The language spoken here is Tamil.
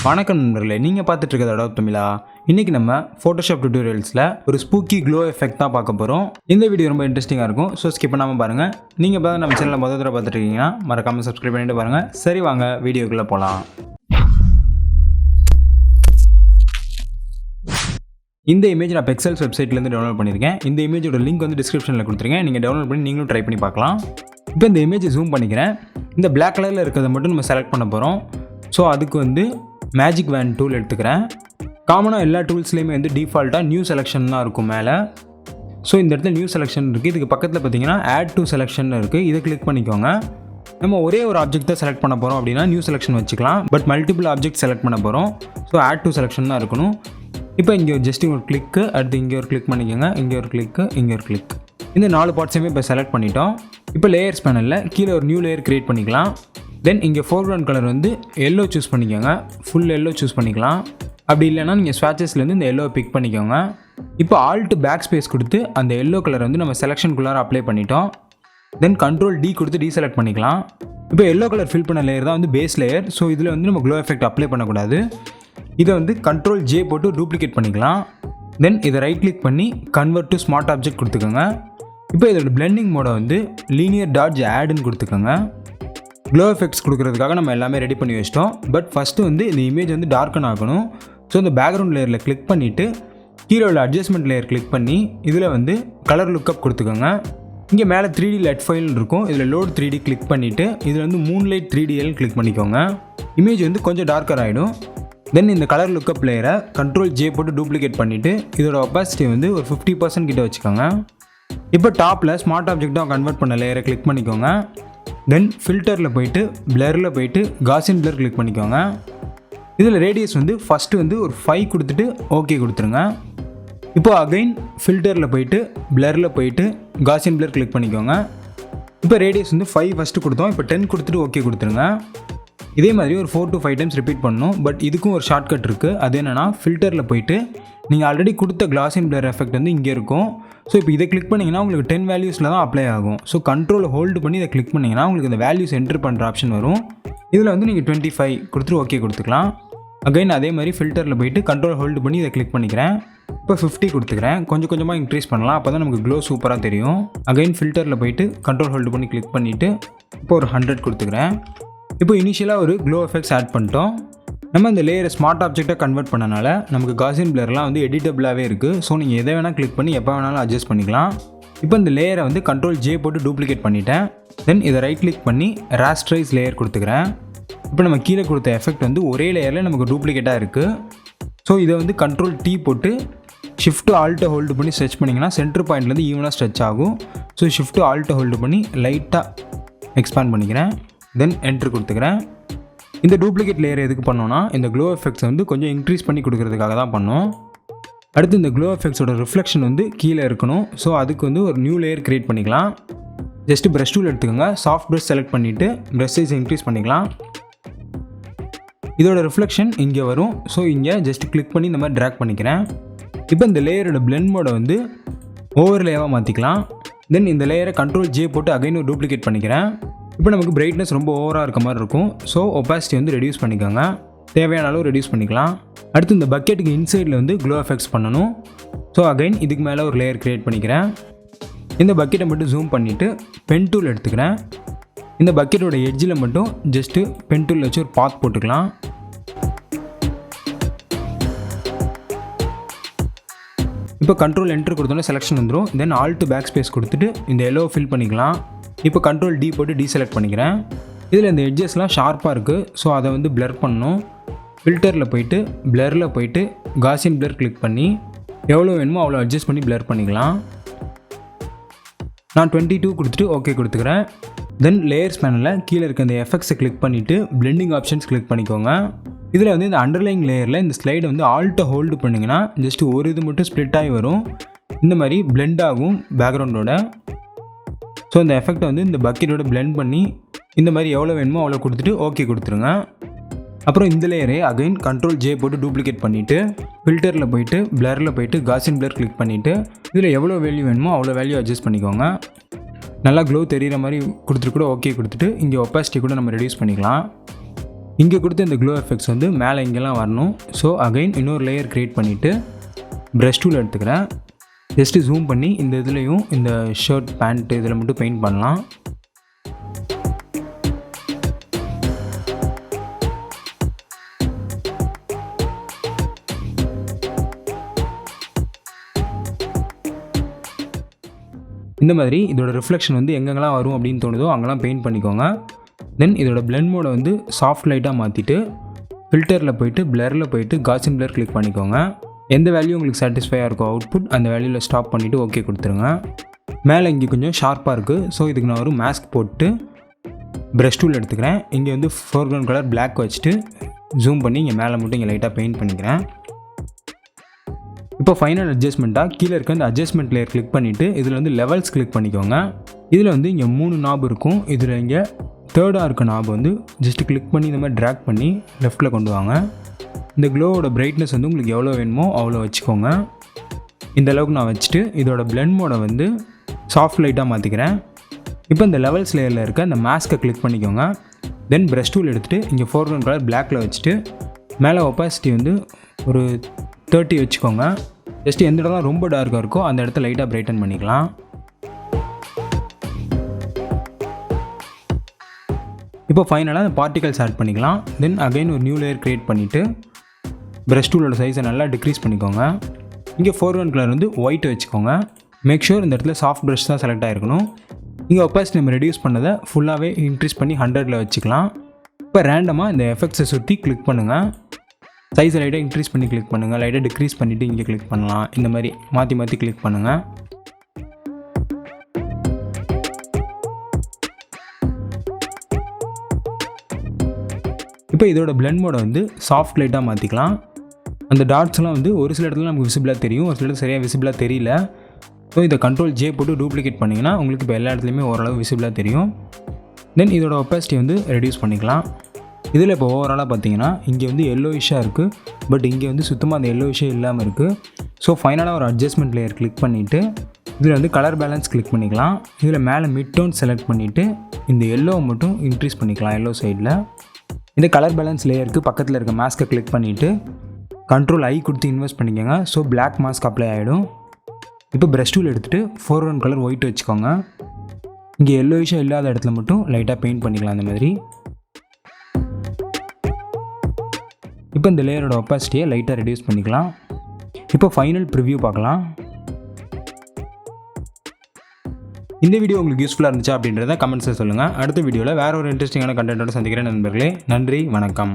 வணக்கம் நண்பர்களே, நீங்கள் பார்த்துட்டு இருக்கிறது Adobe தமிழா. இன்றைக்கி நம்ம ஃபோட்டோஷாப் டியூட்டோரியல்ஸில் ஒரு ஸ்பூக்கி க்ளோ எஃபெக்ட் தான் பார்க்க போகிறோம். இந்த வீடியோ ரொம்ப இன்ட்ரெஸ்டிங்காக இருக்கும். ஸோ ஸ்கிப் பண்ணாமல் பாருங்கள். நீங்கள் பார்த்து நம்ம சேனலில் முதல் தடவை பார்த்துட்டு இருக்கீங்கன்னா மறக்காமல் சப்ஸ்கிரைப் பண்ணிட்டு பாருங்கள். சரி, வாங்க வீடியோக்குள்ளே போகலாம். இந்த இமேஜ் நான் பெக்சல்ஸ் வெப்சைட்லேருந்து டவுன்லோட் பண்ணியிருக்கேன். இந்த இமேஜோட லிங்க் வந்து டிஸ்கிரிப்ஷனில் கொடுத்துருக்கேன். நீங்கள் டவுன்லோட் பண்ணி நீங்களும் ட்ரை பண்ணி பார்க்கலாம். இப்போ இந்த இமேஜை ஜூம் பண்ணிக்கிறேன். இந்த பிளாக் கலரில் இருக்கிறத மட்டும் நம்ம செலக்ட் பண்ண போகிறோம். ஸோ அதுக்கு வந்து மேஜிக் வேன் டூல் எடுத்துக்கிறேன். காமனாக எல்லா டூல்ஸ்லேயுமே வந்து டிஃபால்ட்டாக நியூ செலெக்ஷன் தான் இருக்கும் மேலே. ஸோ இந்த இடத்துல நியூ செலெக்ஷன் இருக்குது. இதுக்கு பக்கத்தில் பார்த்தீங்கன்னா ஆட் டு செலெக்ஷன் இருக்குது. இதை கிளிக் பண்ணிக்கோங்க. நம்ம ஒரே ஒரு ஆப்ஜெக்ட் தான் செலக்ட் பண்ண போகிறோம் அப்படின்னா நியூ செலெக்ஷன் வச்சுக்கலாம். பட் மல்டிபிள் ஆப்ஜெக்ட் செலக்ட் பண்ண போகிறோம். ஸோ ஆட் டு செலெக்ஷன் தான் இருக்கணும். இப்போ இங்கே ஜஸ்ட் ஒரு கிளிக்கு, அடுத்து இங்கே ஒரு கிளிக் பண்ணிக்கோங்க. இங்கே ஒரு கிளிக்கு, இங்கே ஒரு கிளிக். இந்த 4 பார்ட்ஸையுமே இப்போ செலக்ட் பண்ணிட்டோம். இப்போ லேயர்ஸ் பேனலில் கீழே ஒரு நியூ லேயர் க்ரியேட் பண்ணிக்கலாம். தென் இங்கே ஃபோர்க்ரவுண்ட் கலர் வந்து எல்லோ சூஸ் பண்ணிக்கோங்க. ஃபுல் எல்லோ சூஸ் பண்ணிக்கலாம். அப்படி இல்லைனா நீங்கள் ஸ்வாட்சஸ்லேருந்து இந்த எல்லோவை பிக் பண்ணிக்கோங்க. இப்போ ஆல்ட் பேக் ஸ்பேஸ் கொடுத்து அந்த எல்லோ கலர் வந்து நம்ம செலெக்ஷனுக்குள்ளார அப்ளை பண்ணிட்டோம். தென் கண்ட்ரோல் டி கொடுத்து டீசெலக்ட் பண்ணிக்கலாம். இப்போ எல்லோ கலர் ஃபில் பண்ண லேயர் தான் வந்து பேஸ் லேயர். ஸோ இதில் வந்து நம்ம க்ளோ எஃபெக்ட் அப்ளை பண்ணக்கூடாது. இதை வந்து கண்ட்ரோல் ஜே போட்டு டூப்ளிகேட் பண்ணிக்கலாம். தென் இதை ரைட் கிளிக் பண்ணி கன்வெர்ட் டு ஸ்மார்ட் ஆப்ஜெக்ட் கொடுத்துக்கோங்க. இப்போ இதோட பிளெண்டிங் மோடை வந்து லீனியர் டாட்ஜ் ஆடுன்னு கொடுத்துக்கோங்க. க்ளோ எஃபெக்ட்ஸ் கொடுக்குறதுக்காக நம்ம எல்லாமே ரெடி பண்ணி வச்சிட்டோம். பட் ஃபஸ்ட்டு வந்து இந்த இமேஜ் வந்து டார்க்கன் ஆகணும். ஸோ இந்த பேக்ரவுண்ட் லேயரில் கிளிக் பண்ணிவிட்டு கீழே உள்ள அட்ஜஸ்ட்மெண்ட் லேயர் கிளிக் பண்ணி இதில் வந்து கலர் லுக்கப் கொடுத்துக்கோங்க. இங்கே மேலே 3D லெட் ஃபைல் இருக்கும். இதில் லோட் 3D கிளிக் பண்ணிவிட்டு இதில் வந்து மூன்லைட் 3DL கிளிக் பண்ணிக்கோங்க. இமேஜ் வந்து கொஞ்சம் டார்க்கர் ஆகிடும். தென் இந்த கலர் லுக்கப் லேயரை கண்ட்ரோல் ஜே போட்டு டூப்ளிகேட் பண்ணிவிட்டு இதோட ஒப்பாசிட்டி வந்து ஒரு 50% கிட்ட வச்சுக்கோங்க. இப்போ டாப்பில் ஸ்மார்ட் ஆப்ஜெக்டாக கன்வெர்ட் பண்ண லேயரை கிளிக் பண்ணிக்கோங்க. தென் ஃபில்டரில் போயிட்டு பிளரில் போயிட்டு காசியன் பிளர் கிளிக் பண்ணிக்கோங்க. இதில் ரேடியஸ் வந்து ஃபஸ்ட்டு வந்து ஒரு 5 கொடுத்துட்டு ஓகே கொடுத்துருங்க. இப்போ அகைன் ஃபில்டரில் போயிட்டு பிளரில் போயிட்டு காசியன் பிளர் கிளிக் பண்ணிக்கோங்க. இப்போ ரேடியஸ் வந்து 5 ஃபஸ்ட்டு கொடுத்தோம். இப்போ 10 கொடுத்துட்டு ஓகே கொடுத்துருங்க. இதே மாதிரி ஒரு 4 to 5 டைம்ஸ் ரிப்பீட் பண்ணணும். பட் இதுக்கும் ஒரு ஷார்ட்கட் இருக்குது. அது என்னென்னா ஃபில்டரில் போயிட்டு நீங்கள் ஆல்ரெடி கொடுத்த கிளாசின் பிளர் எஃபெக்ட் வந்து இங்கே இருக்கும். ஸோ இப்போ இதை கிளிக் பண்ணிங்கன்னா உங்களுக்கு 10 வேல்யூஸில் தான் அப்ளை ஆகும். ஸோ கண்ட்ரோல் ஹோல்டு பண்ணி இதை கிளிக் பண்ணிங்கன்னா உங்களுக்கு இந்த வேல்யூஸ் என்ட்ரு பண்ணுற ஆப்ஷன் வரும். இதில் வந்து நீங்கள் 25 கொடுத்துட்டு ஓகே கொடுத்துக்கலாம். அகைன் அதே மாதிரி ஃபில்டரில் போயிட்டு கண்ட்ரோல் ஹோல்டு பண்ணி இதை கிளிக் பண்ணிக்கிறேன். இப்போ 50 கொடுத்துக்கிறேன். கொஞ்சம் கொஞ்சமாக இன்க்ரீஸ் பண்ணலாம். அப்போ தான் நமக்கு க்ளோ சூப்பராக தெரியும். அகைன் ஃபில்டரில் போயிட்டு கண்ட்ரோல் ஹோல்டு பண்ணி கிளிக் பண்ணிவிட்டு இப்போ ஒரு 100 கொடுத்துக்கிறேன். இப்போ இனிஷியலாக ஒரு க்ளோ எஃபெக்ட்ஸ் ஆட் பண்ணிட்டோம். நம்ம இந்த லேயரை ஸ்மார்ட் ஆப்ஜெக்டாக கன்வெர்ட் பண்ணனால நமக்கு காசியன் பிளர்லாம் வந்து எடிட்டபிளாகவே இருக்குது. ஸோ நீங்கள் எதை வேணால் கிளிக் பண்ணி எப்போ வேணாலும் அட்ஜஸ்ட் பண்ணிக்கலாம். இப்போ இந்த லேயரை வந்து கண்ட்ரோல் ஜே போட்டு டூப்ளிகேட் பண்ணிட்டேன். தென் இதை ரைட் கிளிக் பண்ணி ராஸ்ட்ரைஸ் லேயர் கொடுத்துக்கிறேன். இப்போ நம்ம கீழே கொடுத்த எஃபெக்ட் வந்து ஒரே லேயரில் நமக்கு டூப்ளிகேட்டாக இருக்குது. ஸோ இதை வந்து கண்ட்ரோல் டி போட்டு ஷிஃப்ட் ஆல்ட்டை ஹோல்டு பண்ணி ஸ்ட்ரெச் பண்ணிங்கன்னா சென்டர் பாயிண்ட்லேருந்து ஈவனாக ஸ்ட்ரெச் ஆகும். ஸோ ஷிஃப்ட் ஆல்ட்டை ஹோல்டு பண்ணி லைட்டாக எக்ஸ்பேண்ட் பண்ணிக்கிறேன். தென் என்ட்ரு கொடுத்துக்கிறேன். இந்த டூப்ளிகேட் லேயர் எதுக்கு பண்ணோன்னா இந்த க்ளோ எஃபெக்ட்ஸ் வந்து கொஞ்சம் இன்க்ரீஸ் பண்ணி கொடுக்கறதுக்காக தான் பண்ணோம். அடுத்து இந்த க்ளோ எஃபெக்ட்ஸோட ரிஃப்ளெக்ஷன் வந்து கீழே இருக்கணும். ஸோ அதுக்கு வந்து ஒரு நியூ லேயர் க்ரியேட் பண்ணிக்கலாம். ஜஸ்ட்டு ப்ரஷ் டூல் எடுத்துக்கோங்க. சாஃப்ட் ப்ரஷ் செலக்ட் பண்ணிவிட்டு ப்ரஷ் சைஸ் இன்க்ரீஸ் பண்ணிக்கலாம். இதோட ரிஃப்ளெக்ஷன் இங்கே வரும். ஸோ இங்கே ஜஸ்ட் கிளிக் பண்ணி இந்த மாதிரி ட்ராக் பண்ணிக்கிறேன். இப்போ இந்த லேயரோட பிளெண்ட் மோடை வந்து ஓவர் லேயராக மாற்றிக்கலாம். தென் இந்த லேயரை கண்ட்ரோல் ஜே போட்டு அகைன் ஒரு டூப்ளிகேட் பண்ணிக்கிறேன். இப்போ நமக்கு பிரைட்னஸ் ரொம்ப ஓவராக இருக்க மாதிரி இருக்கும். ஸோ ஒப்பாசிட்டி வந்து ரெடியூஸ் பண்ணிக்கோங்க. தேவையான அளவு ரெடியூஸ் பண்ணிக்கலாம். அடுத்து இந்த பக்கெட்டுக்கு இன்சைடில் வந்து க்ளோ எஃபெக்ட்ஸ் பண்ணணும். ஸோ அகைன் இதுக்கு மேலே ஒரு லேயர் க்ரியேட் பண்ணிக்கிறேன். இந்த பக்கெட்டை மட்டும் ஜூம் பண்ணிவிட்டு பென் டூல் எடுத்துக்கிறேன். இந்த பக்கெட்டோட எட்ஜில் மட்டும் ஜஸ்ட்டு பென் டூல் வச்சு ஒரு பாத் போட்டுக்கலாம். இப்போ கண்ட்ரோல் என்ட்ரு கொடுத்தோன்னே செலெக்ஷன் வந்துடும். தென் ஆல்ட் பேக் ஸ்பேஸ் கொடுத்துட்டு இந்த எல்லோ ஃபில் பண்ணிக்கலாம். இப்போ கண்ட்ரோல் டி போட்டு டீசெலக்ட் பண்ணிக்கிறேன். இதில் இந்த எட்ஜஸ்லாம் ஷார்ப்பாக இருக்குது. ஸோ அதை வந்து பிளர் பண்ணணும். ஃபில்டரில் போயிட்டு பிளரில் போயிட்டு காசியன் பிளர் கிளிக் பண்ணி எவ்வளோ வேணுமோ அவ்வளோ அட்ஜஸ்ட் பண்ணி பிளர் பண்ணிக்கலாம். நான் 22 கொடுத்துட்டு ஓகே கொடுத்துக்கிறேன். தென் லேயர்ஸ் பேனலில் கீழே இருக்க இந்த எஃபெக்ட்ஸை கிளிக் பண்ணிவிட்டு பிளெண்டிங் ஆப்ஷன்ஸ் கிளிக் பண்ணிக்கோங்க. இதில் வந்து இந்த அண்டர்லைங் லேயரில் இந்த ஸ்லைடை வந்து ஆல்ட்டை ஹோல்டு பண்ணிங்கன்னா ஜஸ்ட் ஒரு இது மட்டும் ஸ்ப்ளிட் ஆகி வரும். இந்த மாதிரி பிளெண்ட் ஆகும் பேக்ரவுண்டோட. ஸோ இந்த எஃபெக்டை வந்து இந்த பக்கெட்டோட பிளெண்ட் பண்ணி இந்த மாதிரி எவ்வளோ வேணுமோ அவ்வளோ கொடுத்துட்டு ஓகே கொடுத்துருங்க. அப்புறம் இந்த லேயரை அகைன் கண்ட்ரோல் ஜே போட்டு டூப்ளிகேட் பண்ணிவிட்டு ஃபில்டரில் போயிட்டு பிளரில் போயிட்டு காசியன் பிளர் கிளிக் பண்ணிவிட்டு இதில் எவ்வளோ வேல்யூ வேணுமோ அவ்வளோ வேல்யூ அட்ஜஸ்ட் பண்ணிக்கோங்க. நல்லா க்ளோ தெரிகிற மாதிரி கொடுத்துட்டு கூட ஓகே கொடுத்துட்டு இங்கே ஒப்பாசிட்டி கூட நம்ம ரெடியூஸ் பண்ணிக்கலாம். இங்கே கொடுத்த இந்த க்ளோ எஃபெக்ட்ஸ் வந்து மேலே இங்கெல்லாம் வரணும். ஸோ அகைன் இன்னொரு லேயர் க்ரியேட் பண்ணிவிட்டு ப்ரஷ் டூல் எடுத்துக்கிறேன். ஜஸ்ட்டு ஜூம் பண்ணி இந்த இதுலேயும் இந்த ஷர்ட் பேண்ட் இதில் மட்டும் பெயிண்ட் பண்ணலாம். இந்த மாதிரி இதோட ரிஃப்ளெக்ஷன் வந்து எங்கெங்கெல்லாம் வரும் அப்படின்னு தோணுதோ அங்கெல்லாம் பெயிண்ட் பண்ணிக்கோங்க. தென் இதோட பிளெண்ட் மோடை வந்து சாஃப்ட் லைட்டாக மாற்றிட்டு ஃபில்டரில் போய்ட்டு பிளரில் போய்ட்டு காசின் பிளர் கிளிக் பண்ணிக்கோங்க. எந்த வேல்யூ உங்களுக்கு சாட்டிஸ்ஃபையாக இருக்கோ அவுட்புட் அந்த வேல்யூவில் ஸ்டாப் பண்ணிவிட்டு ஓகே கொடுத்துருங்க. மேலே இங்கே கொஞ்சம் ஷார்ப்பாக இருக்குது. ஸோ இதுக்கு நான் ஒரு மாஸ்க் போட்டு ப்ரஷ் டூல் எடுத்துக்கிறேன். இங்கே வந்து ஃபோர்க்ரவுண்ட் கலர் பிளாக் வச்சுட்டு ஜூம் பண்ணி இங்கே மேலே மட்டும் இங்கே லைட்டாக பெயிண்ட் பண்ணிக்கிறேன். இப்போ ஃபைனல் அட்ஜஸ்ட்மெண்ட்டாக கீழே இருக்க இந்த அட்ஜஸ்ட்மெண்ட் லேயர் கிளிக் பண்ணிவிட்டு இதில் வந்து லெவல்ஸ் கிளிக் பண்ணிக்கோங்க. இதில் வந்து இங்கே 3 நாப் இருக்கும். இதில் இங்கே தேர்டாக இருக்க நாப் வந்து ஜஸ்ட் கிளிக் பண்ணி இந்த மாதிரி ட்ராக் பண்ணி லெஃப்ட்டில் கொண்டு வாங்க. இந்த க்ளோவோட பிரைட்னஸ் வந்து உங்களுக்கு எவ்வளோ வேணுமோ அவ்வளோ வச்சுக்கோங்க. இந்த அளவுக்கு நான் வச்சுட்டு இதோட பிளெண்ட் மோடை வந்து சாஃப்ட் லைட்டாக மாற்றிக்கிறேன். இப்போ இந்த லெவல்ஸ் லேயரில் இருக்க இந்த மாஸ்க்கை கிளிக் பண்ணிக்கோங்க. தென் ப்ரஷ் டூல் எடுத்துகிட்டு இங்கே ஃபோர்க்ரவுண்ட் கலர் பிளாக்கில் வச்சுட்டு மேலே ஒப்பாசிட்டி வந்து ஒரு 30 வச்சுக்கோங்க. ஜஸ்ட் எந்த இடம்லாம் ரொம்ப டார்க்காக இருக்கோ அந்த இடத்த லைட்டாக பிரைட்டன் பண்ணிக்கலாம். இப்போ ஃபைனலாக அந்த பார்ட்டிகல்ஸ் ஆட் பண்ணிக்கலாம். தென் அகைன் ஒரு நியூ லேயர் க்ரியேட் பண்ணிவிட்டு ப்ரஷ் டூலோட சைஸை நல்லா டிக்ரீஸ் பண்ணிக்கோங்க. இங்கே ஃபோர்க்ரவுண்ட் கலர் வந்து ஒயிட் வச்சுக்கோங்க. மேக் ஷூர் இந்த இடத்துல சாஃப்ட் ப்ரஷ் தான் செலக்ட் ஆகிருக்கணும். இங்கே ஒப்பாசிட்டி நம்ம ரெடியூஸ் பண்ணதை ஃபுல்லாகவே இன்க்ரீஸ் பண்ணி 100ல் வச்சுக்கலாம். இப்போ ரேண்டமாக இந்த எஃபெக்ட்ஸை சுற்றி கிளிக் பண்ணுங்கள். சைஸை லைட்டாக இன்க்ரீஸ் பண்ணி கிளிக் பண்ணுங்கள். லைட்டாக டிக்ரீஸ் பண்ணிவிட்டு இங்கே கிளிக் பண்ணலாம். இந்த மாதிரி மாற்றி மாற்றி கிளிக் பண்ணுங்கள். இப்போ இதோட பிளெண்ட் மோடை வந்து சாஃப்ட் லைட்டாக மாற்றிக்கலாம். அந்த டாட்ஸ்லாம் வந்து ஒரு சில இடத்துல நமக்கு விசிபிளாக தெரியும், ஒரு சில இடத்துல சரியாக விசிபிளாக தெரியல. ஸோ இதை Ctrl J போட்டு டூப்ளிகேட் பண்ணிங்கன்னா உங்களுக்கு இப்போ எல்லா இடத்துலையுமே ஓரளவு விசிபிளாக தெரியும். தென் இதோட ஒப்பாசிட்டி வந்து ரெடியூஸ் பண்ணிக்கலாம். இதில் இப்போ ஓவராலாக பார்த்தீங்கன்னா இங்கே வந்து எல்லோயிஷாக இருக்குது. பட் இங்கே வந்து சுத்தமாக அந்த எல்லோயிஷே இல்லாமல் இருக்குது. ஸோ ஃபைனலாக ஒரு அட்ஜஸ்ட்மெண்ட் லேயர் கிளிக் பண்ணிவிட்டு இதில் வந்து கலர் பேலன்ஸ் கிளிக் பண்ணிக்கலாம். இதில் மேலே மிட் டோன் செலக்ட் பண்ணிவிட்டு இந்த எல்லோவை மட்டும் இன்க்ரீஸ் பண்ணிக்கலாம். எல்லோ சைடில் இந்த கலர் பேலன்ஸ் லேயருக்கு பக்கத்தில் இருக்க மாஸ்க்கை கிளிக் பண்ணிவிட்டு Ctrl I கொடுத்து இன்வெஸ்ட் பண்ணிக்கோங்க. ஸோ பிளாக் மாஸ்க் அப்ளை ஆகிடும். இப்போ ப்ரஷ் டூல் எடுத்துகிட்டு ஃபோர்க்ரவுண்ட் கலர் ஒயிட் வச்சுக்கோங்க. இங்கே எல்லோயிஷாக இல்லாத இடத்துல மட்டும் லைட்டாக பெயிண்ட் பண்ணிக்கலாம். அந்த மாதிரி இப்போ இந்த லேயரோட ஒப்பாசிட்டியை லைட்டாக ரெடியூஸ் பண்ணிக்கலாம். இப்போ ஃபைனல் ப்ரிவ்யூ பார்க்கலாம். இந்த வீடியோ உங்களுக்கு யூஸ்ஃபுல்லாக இருந்துச்சா அப்படின்றத கமெண்ட்ஸில் சொல்லுங்கள். அடுத்த வீடியோவில் வேறு ஒரு இன்ட்ரெஸ்டிங்கான கண்டென்ட்டோட சந்திக்கிறேன் நண்பர்களே. நன்றி, வணக்கம்.